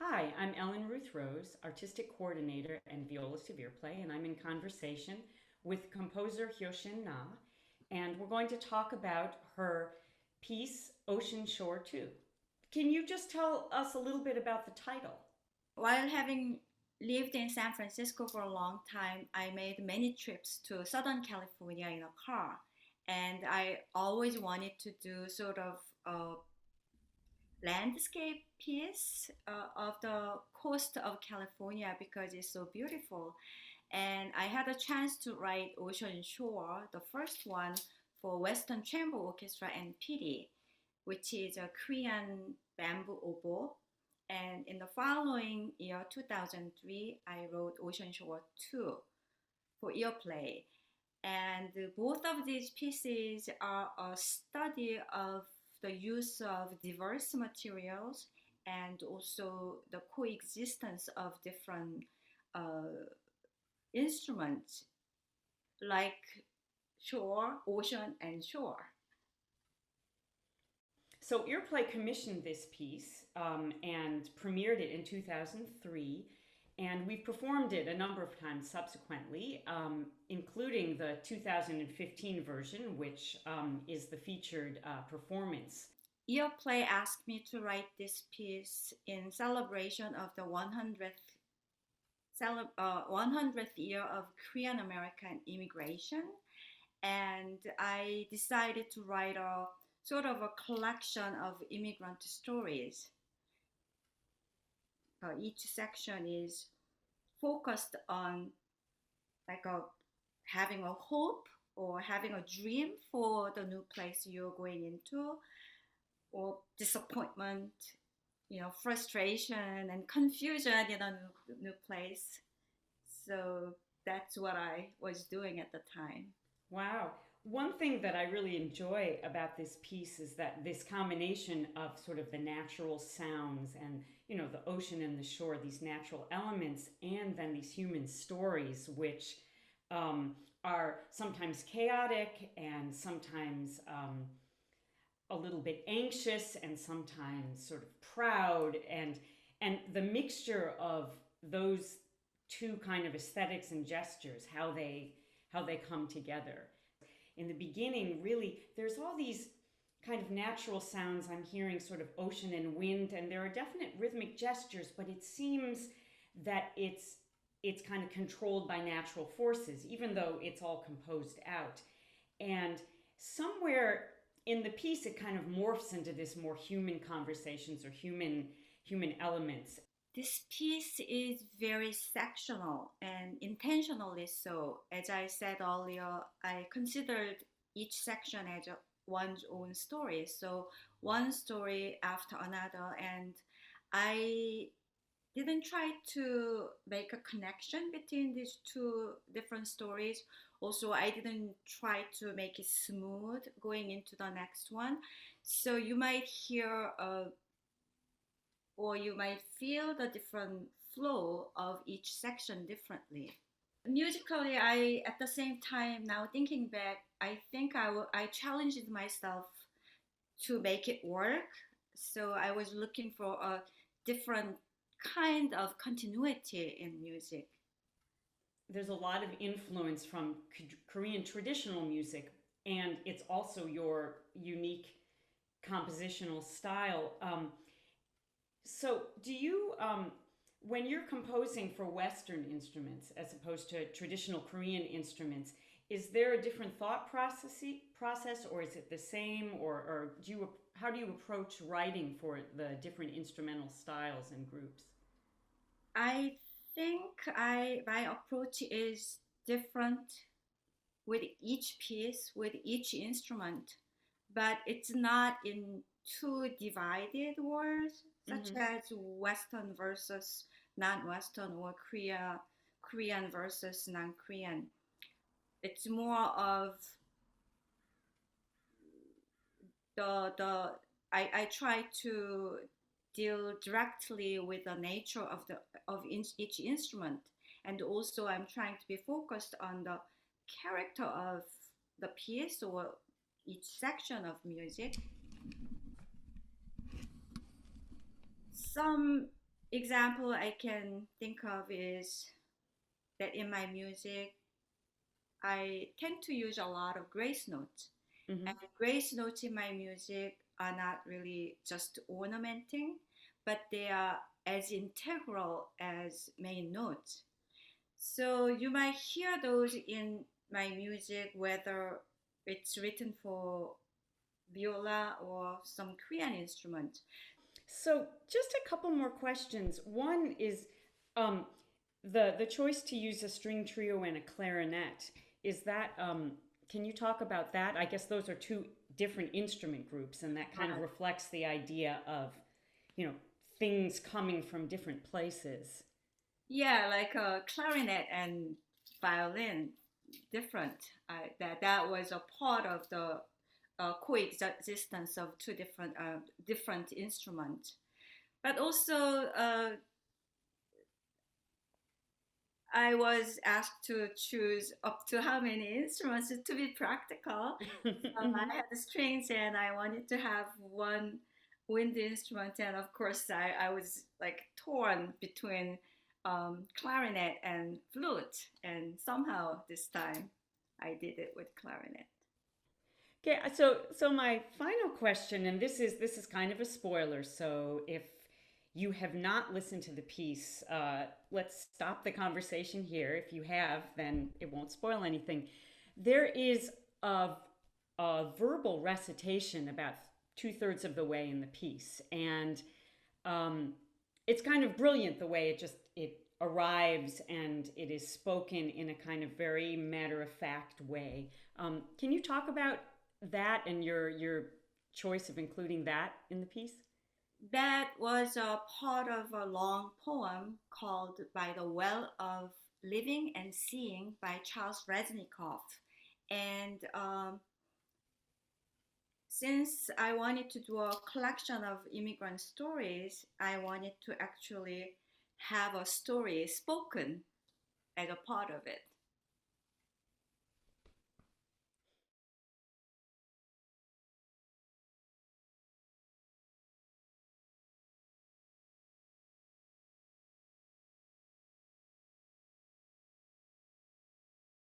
Hi, I'm Ellen Ruth Rose, Artistic Coordinator and Violist of Earplay, and I'm in conversation with composer Hyo-shin Na, and we're going to talk about her piece, Ocean Shore 2. Can you just tell us a little bit about the title? While having lived in San Francisco for a long time, I made many trips to Southern California in a car. And I always wanted to do sort of a landscape piece of the coast of California because it's so beautiful. And I had a chance to write Ocean Shore, the first one for Western Chamber Orchestra and piri, which is a Korean bamboo oboe. And in the following year, 2003, I wrote Ocean Shore 2 for Earplay. And both of these pieces are a study of the use of diverse materials and also the coexistence of different uh, instruments like shore, ocean, and shore. So, Earplay commissioned this piece and premiered it in 2003, and we've performed it a number of times subsequently, including the 2015 version, which is the featured performance. Earplay asked me to write this piece in celebration of the 100th year of Korean American immigration. And I decided to write a sort of a collection of immigrant stories. Each section is focused on like a having a hope or having a dream for the new place you're going into, or disappointment, frustration and confusion in a new place. So that's what I was doing at the time. Wow. One thing that I really enjoy about this piece is that this combination of sort of the natural sounds and, the ocean and the shore, these natural elements, and then these human stories, which are sometimes chaotic and sometimes a little bit anxious and sometimes sort of proud, and the mixture of those two kind of aesthetics and gestures, how they come together. In the beginning, really, there's all these kind of natural sounds. I'm hearing sort of ocean and wind, and there are definite rhythmic gestures, but it seems that it's kind of controlled by natural forces, even though it's all composed out. And somewhere in the piece, it kind of morphs into this more human conversations or human elements. This piece is very sectional and intentionally so. As I said earlier, I considered each section as one's own story. So one story after another, and I didn't try to make a connection between these two different stories. Also, I didn't try to make it smooth going into the next one. So you might hear or you might feel the different flow of each section differently. Musically, I at the same time now thinking back, I think I challenged myself to make it work. So I was looking for a different kind of continuity in music. There's a lot of influence from Korean traditional music, and it's also your unique compositional style. So, do you, when you're composing for Western instruments as opposed to traditional Korean instruments, is there a different process, or is it the same, or how do you approach writing for the different instrumental styles and groups? I think my approach is different with each piece, with each instrument, but it's not in two divided words, such Mm-hmm. as Western versus non-Western or Korean versus non-Korean. It's more of the I try to deal directly with the nature of each instrument, and also I'm trying to be focused on the character of the piece or each section of music. Some Example I can think of is that in my music, I tend to use a lot of grace notes. Hmm. And grace notes in my music are not really just ornamenting, but they are as integral as main notes. So you might hear those in my music, whether it's written for viola or some Korean instrument. So, just a couple more questions. One is um, the choice to use a string trio and a clarinet. Is that can you talk about that? I guess those are two different instrument groups, and that kind of reflects the idea of, you know, things coming from different places. Yeah, like a clarinet and violin, different. That was a part of the coexistence of two different instruments. But also, I was asked to choose up to how many instruments to be practical. I had the strings, and I wanted to have one wind instrument, and of course, I was like torn between clarinet and flute, and somehow this time I did it with clarinet. Okay, so my final question, and this is kind of a spoiler. So if you have not listened to the piece, let's stop the conversation here. If you have, then it won't spoil anything. There is a verbal recitation about two-thirds of the way in the piece, and um, it's kind of brilliant the way it arrives and it is spoken in a kind of very matter-of-fact way. Can you talk about that and your choice of including that in the piece? That was a part of a long poem called By the Well of Living and Seeing by Charles Reznikov. And since I wanted to do a collection of immigrant stories, I wanted to actually have a story spoken as a part of it.